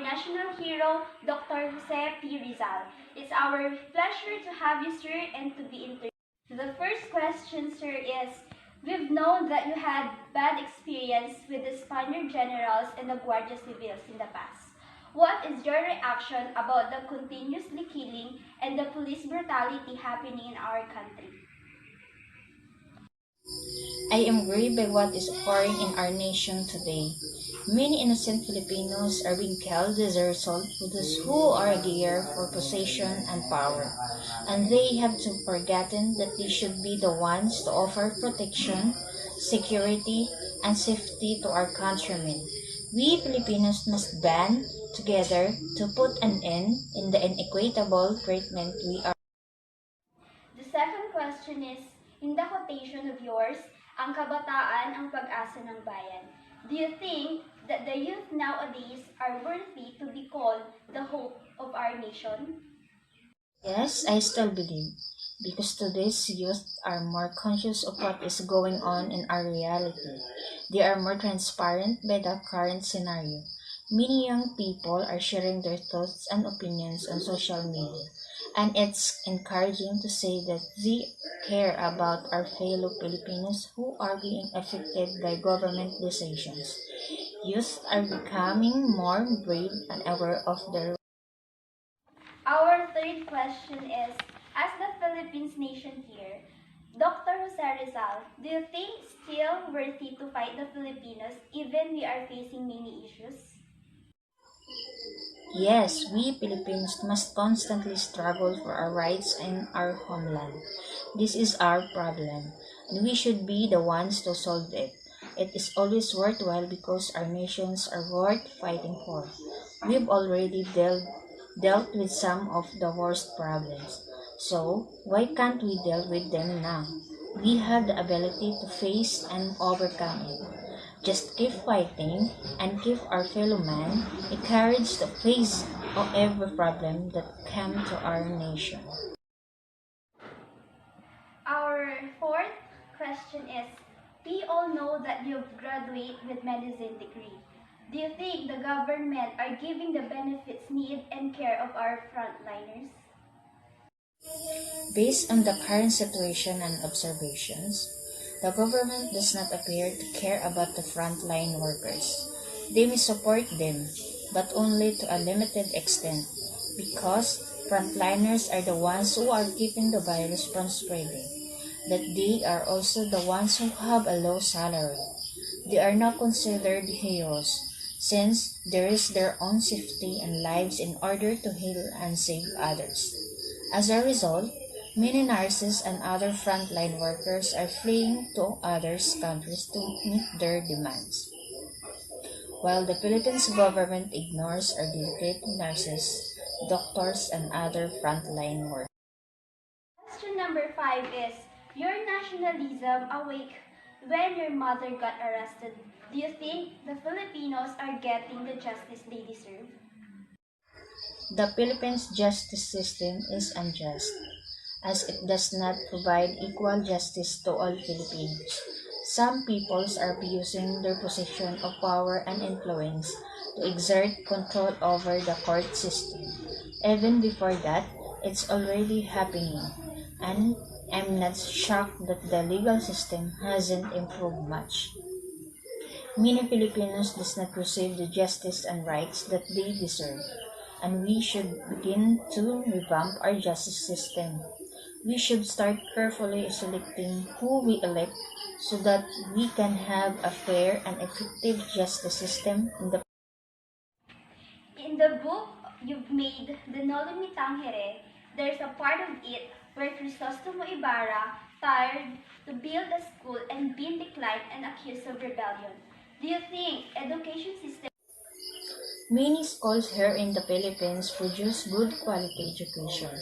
national hero, Dr. Jose P. Rizal. It's our pleasure to have you, sir, and to be interviewed. The first question, sir, is, we've known that you had bad experience with the Spaniard generals and the Guardia Civils in the past. What is your reaction about the continuously killing and the police brutality happening in our country? I am grieved by what is occurring in our nation today. Many innocent Filipinos are being killed as a result of those who are there for possession and power, and they have to forgotten that they should be the ones to offer protection, security, and safety to our countrymen. We Filipinos must band together to put an end in the inequitable treatment we are. The second question is, in the quotation of yours, ang kabataan ang pag-asa ng bayan. Do you think that the youth nowadays are worthy to be called the hope of our nation? Yes, I still believe, because today's youth are more conscious of what is going on in our reality. They are more transparent by the current scenario. Many young people are sharing their thoughts and opinions on social media, and it's encouraging to say that they care about our fellow Filipinos who are being affected by government decisions. Youth are becoming more brave and aware of their. Our third question is, as the Philippines nation here, Dr. Jose Rizal, do you think still worthy to fight the Filipinos even we are facing many issues? Yes, we Filipinos must constantly struggle for our rights in our homeland. This is our problem, and we should be the ones to solve it. It is always worthwhile because our nations are worth fighting for. We've already dealt with some of the worst problems, so why can't we deal with them now? We have the ability to face and overcome it. Just keep fighting and give our fellow man the courage to face every problem that comes to our nation. Our fourth question is, we all know that you've graduated with medicine degree. Do you think the government are giving the benefits need and care of our frontliners? Based on the current situation and observations, the government does not appear to care about the frontline workers. They may support them, but only to a limited extent, because frontliners are the ones who are keeping the virus from spreading. That they are also the ones who have a low salary. They are not considered heroes, since they risk their own safety and lives in order to heal and save others. As a result, many nurses and other frontline workers are fleeing to other countries to meet their demands. While the Philippines government ignores our dedicated nurses, doctors, and other frontline workers. Question number 5 is, your nationalism awake when your mother got arrested. Do you think the Filipinos are getting the justice they deserve? The Philippines justice system is unjust, as it does not provide equal justice to all Filipinos. Some peoples are abusing their position of power and influence to exert control over the court system. Even before that, it's already happening, and I'm not shocked that the legal system hasn't improved much. Many Filipinos does not receive the justice and rights that they deserve, and we should begin to revamp our justice system. We should start carefully selecting who we elect so that we can have a fair and effective justice system in the. In the book you've made, The Noli Me Tangere, there's a part of it where Crisostomo Ibarra tired to build a school and been declined and accused of rebellion. Do you think education system? Many schools here in the Philippines produce good quality education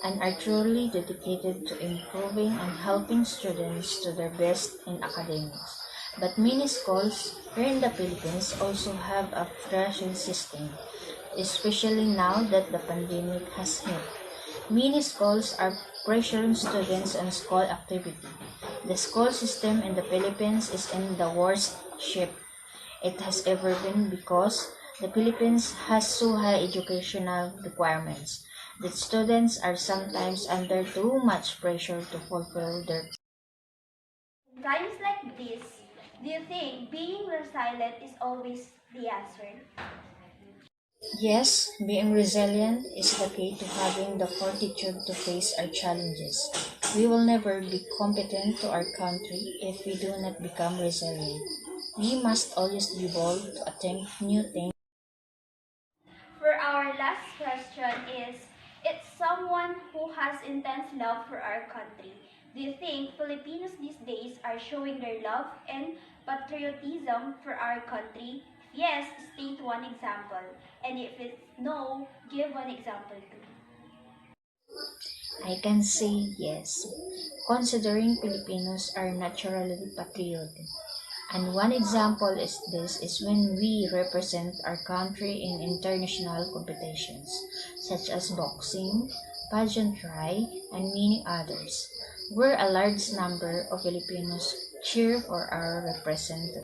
and are truly dedicated to improving and helping students to their best in academics. But many schools here in the Philippines also have a rationing system, especially now that the pandemic has hit. Many schools are pressuring students on school activity. The school system in the Philippines is in the worst shape it has ever been because The Philippines has so high educational requirements that students are sometimes under too much pressure to fulfill their. In times like this, do you think being resilient is always the answer? Yes, being resilient is the key to having the fortitude to face our challenges. We will never be competent to our country if we do not become resilient. We must always be bold to attempt new things. For our last question is, it's someone who has intense love for our country. Do you think Filipinos these days are showing their love and patriotism for our country? If yes, state one example. And if it's no, give one example too. I can say yes, considering Filipinos are naturally patriotic. And one example is this is when we represent our country in international competitions, such as boxing, pageantry, and many others, where a large number of Filipinos cheer for our representatives.